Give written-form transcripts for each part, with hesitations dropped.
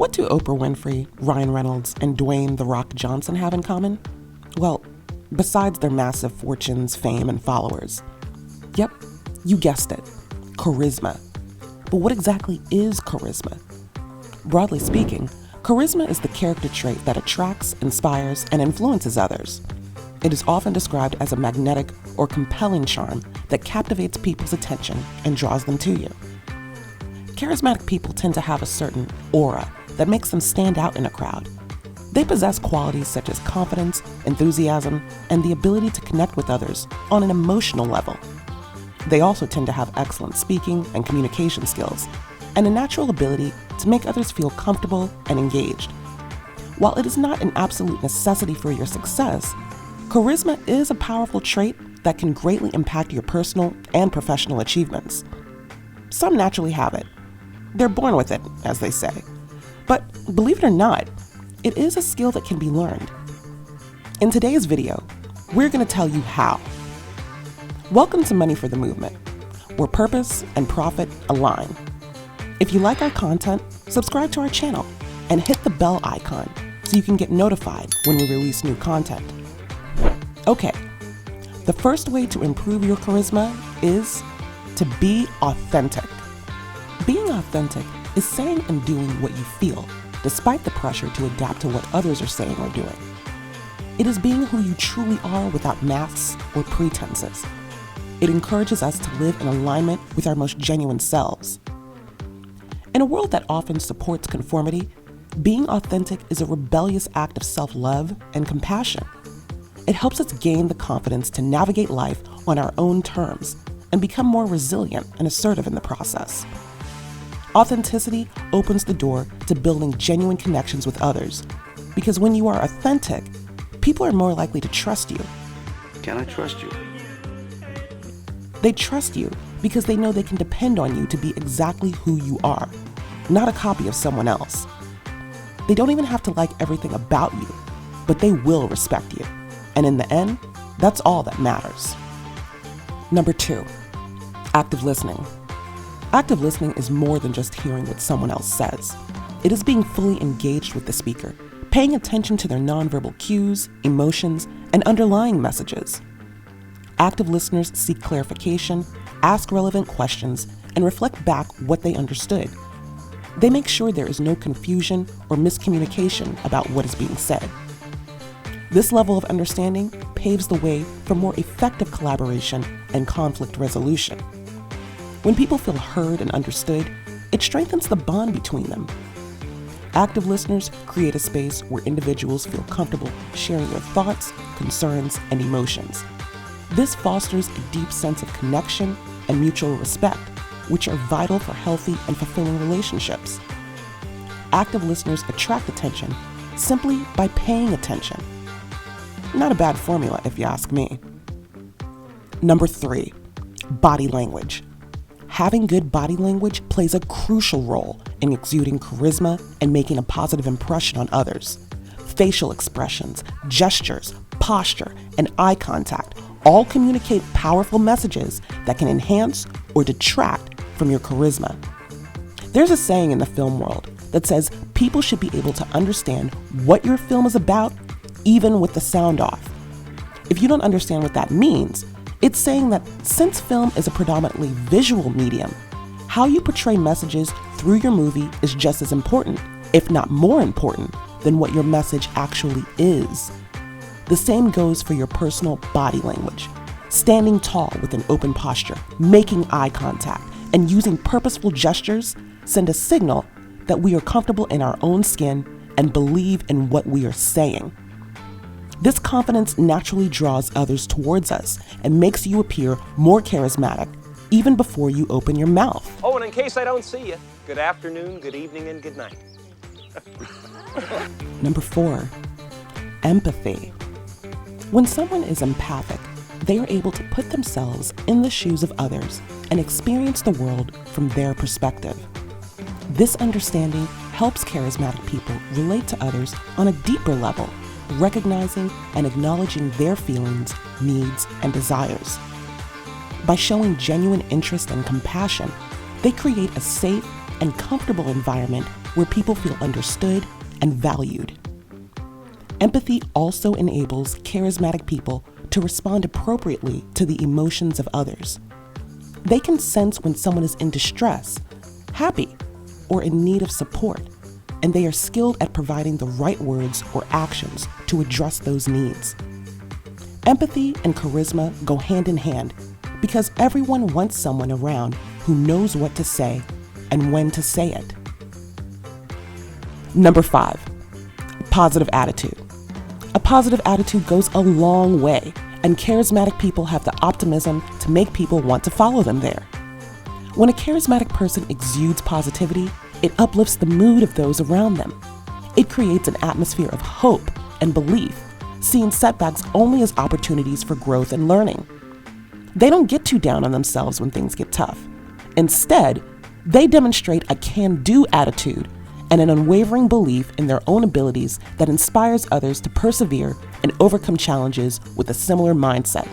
What do Oprah Winfrey, Ryan Reynolds, and Dwayne "The Rock" Johnson have in common? Well, besides their massive fortunes, fame, and followers. Yep, you guessed it, charisma. But what exactly is charisma? Broadly speaking, charisma is the character trait that attracts, inspires, and influences others. It is often described as a magnetic or compelling charm that captivates people's attention and draws them to you. Charismatic people tend to have a certain aura that makes them stand out in a crowd. They possess qualities such as confidence, enthusiasm, and the ability to connect with others on an emotional level. They also tend to have excellent speaking and communication skills, and a natural ability to make others feel comfortable and engaged. While it is not an absolute necessity for your success, charisma is a powerful trait that can greatly impact your personal and professional achievements. Some naturally have it. They're born with it, as they say. But believe it or not, it is a skill that can be learned. In today's video, we're going to tell you how. Welcome to Money for the Movement, where purpose and profit align. If you like our content, subscribe to our channel and hit the bell icon so you can get notified when we release new content. Okay, the first way to improve your charisma is to be authentic. Being authentic is saying and doing what you feel, despite the pressure to adapt to what others are saying or doing. It is being who you truly are without masks or pretenses. It encourages us to live in alignment with our most genuine selves. In a world that often supports conformity, being authentic is a rebellious act of self-love and compassion. It helps us gain the confidence to navigate life on our own terms and become more resilient and assertive in the process. Authenticity opens the door to building genuine connections with others, because when you are authentic, people are more likely to trust you. Can I trust you? They trust you because they know they can depend on you to be exactly who you are, not a copy of someone else. They don't even have to like everything about you, but they will respect you. And in the end, that's all that matters. Number 2, active listening. Active listening is more than just hearing what someone else says. It is being fully engaged with the speaker, paying attention to their nonverbal cues, emotions, and underlying messages. Active listeners seek clarification, ask relevant questions, and reflect back what they understood. They make sure there is no confusion or miscommunication about what is being said. This level of understanding paves the way for more effective collaboration and conflict resolution. When people feel heard and understood, it strengthens the bond between them. Active listeners create a space where individuals feel comfortable sharing their thoughts, concerns, and emotions. This fosters a deep sense of connection and mutual respect, which are vital for healthy and fulfilling relationships. Active listeners attract attention simply by paying attention. Not a bad formula, if you ask me. Number 3, body language. Having good body language plays a crucial role in exuding charisma and making a positive impression on others. Facial expressions, gestures, posture, and eye contact all communicate powerful messages that can enhance or detract from your charisma. There's a saying in the film world that says people should be able to understand what your film is about, even with the sound off. If you don't understand what that means, it's saying that since film is a predominantly visual medium, how you portray messages through your movie is just as important, if not more important, than what your message actually is. The same goes for your personal body language. Standing tall with an open posture, making eye contact, and using purposeful gestures send a signal that we are comfortable in our own skin and believe in what we are saying. This confidence naturally draws others towards us and makes you appear more charismatic even before you open your mouth. Oh, and in case I don't see you, good afternoon, good evening, and good night. Number 4, empathy. When someone is empathic, they are able to put themselves in the shoes of others and experience the world from their perspective. This understanding helps charismatic people relate to others on a deeper level, recognizing and acknowledging their feelings, needs, and desires. By showing genuine interest and compassion, they create a safe and comfortable environment where people feel understood and valued. Empathy also enables charismatic people to respond appropriately to the emotions of others. They can sense when someone is in distress, happy, or in need of support, and they are skilled at providing the right words or actions to address those needs. Empathy and charisma go hand in hand because everyone wants someone around who knows what to say and when to say it. Number 5, positive attitude. A positive attitude goes a long way, and charismatic people have the optimism to make people want to follow them there. When a charismatic person exudes positivity, it uplifts the mood of those around them. It creates an atmosphere of hope and belief, seeing setbacks only as opportunities for growth and learning. They don't get too down on themselves when things get tough. Instead, they demonstrate a can-do attitude and an unwavering belief in their own abilities that inspires others to persevere and overcome challenges with a similar mindset.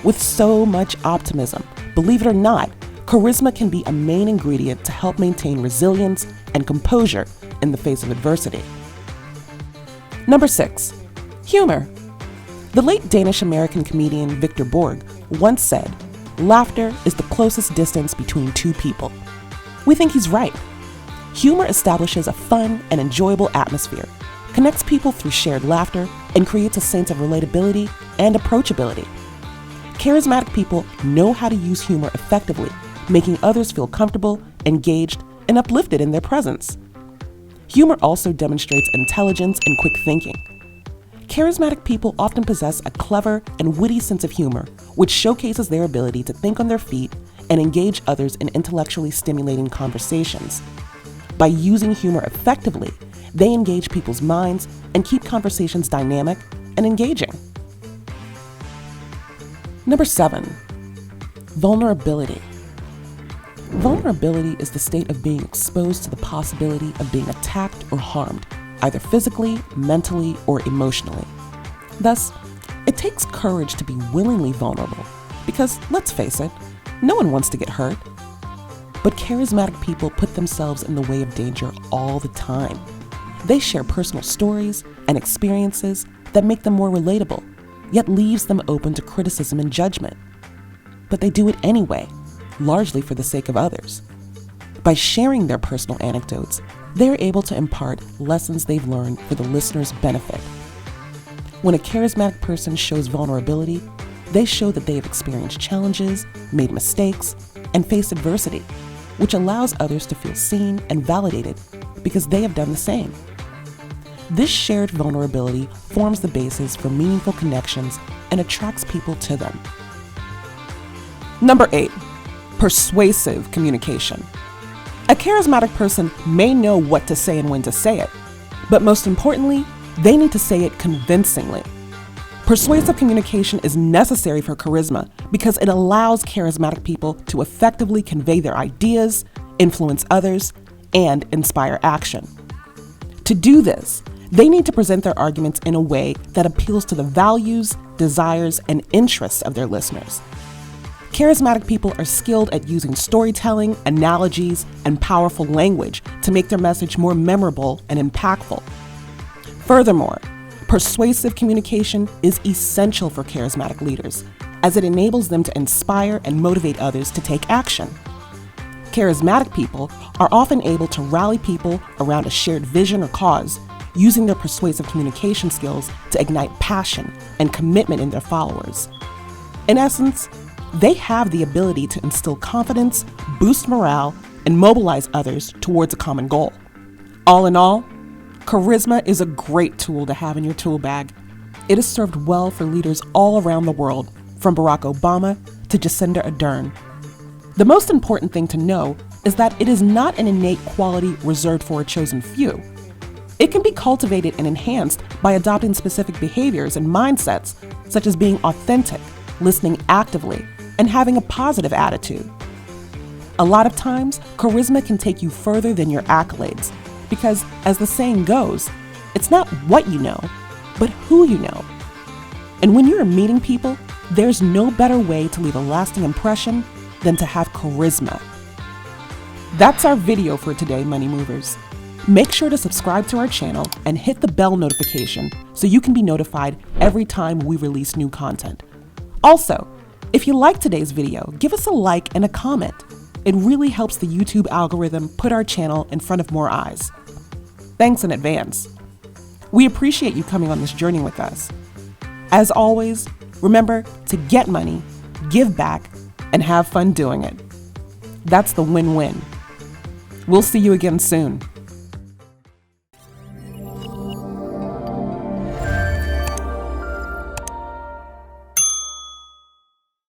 With so much optimism, believe it or not, charisma can be a main ingredient to help maintain resilience and composure in the face of adversity. Number 6, humor. The late Danish-American comedian Victor Borg once said, "Laughter is the closest distance between two people." We think he's right. Humor establishes a fun and enjoyable atmosphere, connects people through shared laughter, and creates a sense of relatability and approachability. Charismatic people know how to use humor effectively, making others feel comfortable, engaged, and uplifted in their presence. Humor also demonstrates intelligence and quick thinking. Charismatic people often possess a clever and witty sense of humor, which showcases their ability to think on their feet and engage others in intellectually stimulating conversations. By using humor effectively, they engage people's minds and keep conversations dynamic and engaging. Number 7, vulnerability. Vulnerability is the state of being exposed to the possibility of being attacked or harmed, either physically, mentally, or emotionally. Thus, it takes courage to be willingly vulnerable because, let's face it, no one wants to get hurt. But charismatic people put themselves in the way of danger all the time. They share personal stories and experiences that make them more relatable, yet leaves them open to criticism and judgment. But they do it anyway, largely for the sake of others. By sharing their personal anecdotes, they're able to impart lessons they've learned for the listener's benefit. When a charismatic person shows vulnerability, they show that they have experienced challenges, made mistakes, and faced adversity, which allows others to feel seen and validated because they have done the same. This shared vulnerability forms the basis for meaningful connections and attracts people to them. Number 8, persuasive communication. A charismatic person may know what to say and when to say it, but most importantly, they need to say it convincingly. Persuasive communication is necessary for charisma because it allows charismatic people to effectively convey their ideas, influence others, and inspire action. To do this, they need to present their arguments in a way that appeals to the values, desires, and interests of their listeners. Charismatic people are skilled at using storytelling, analogies, and powerful language to make their message more memorable and impactful. Furthermore, persuasive communication is essential for charismatic leaders, as it enables them to inspire and motivate others to take action. Charismatic people are often able to rally people around a shared vision or cause, using their persuasive communication skills to ignite passion and commitment in their followers. In essence, they have the ability to instill confidence, boost morale, and mobilize others towards a common goal. All in all, charisma is a great tool to have in your tool bag. It has served well for leaders all around the world, from Barack Obama to Jacinda Ardern. The most important thing to know is that it is not an innate quality reserved for a chosen few. It can be cultivated and enhanced by adopting specific behaviors and mindsets, such as being authentic, listening actively, and having a positive attitude. A lot of times, charisma can take you further than your accolades, because, as the saying goes, it's not what you know, but who you know. And when you're meeting people, there's no better way to leave a lasting impression than to have charisma. That's our video for today, Money Movers. Make sure to subscribe to our channel and hit the bell notification so you can be notified every time we release new content. Also, if you liked today's video, give us a like and a comment. It really helps the YouTube algorithm put our channel in front of more eyes. Thanks in advance. We appreciate you coming on this journey with us. As always, remember to get money, give back, and have fun doing it. That's the win-win. We'll see you again soon.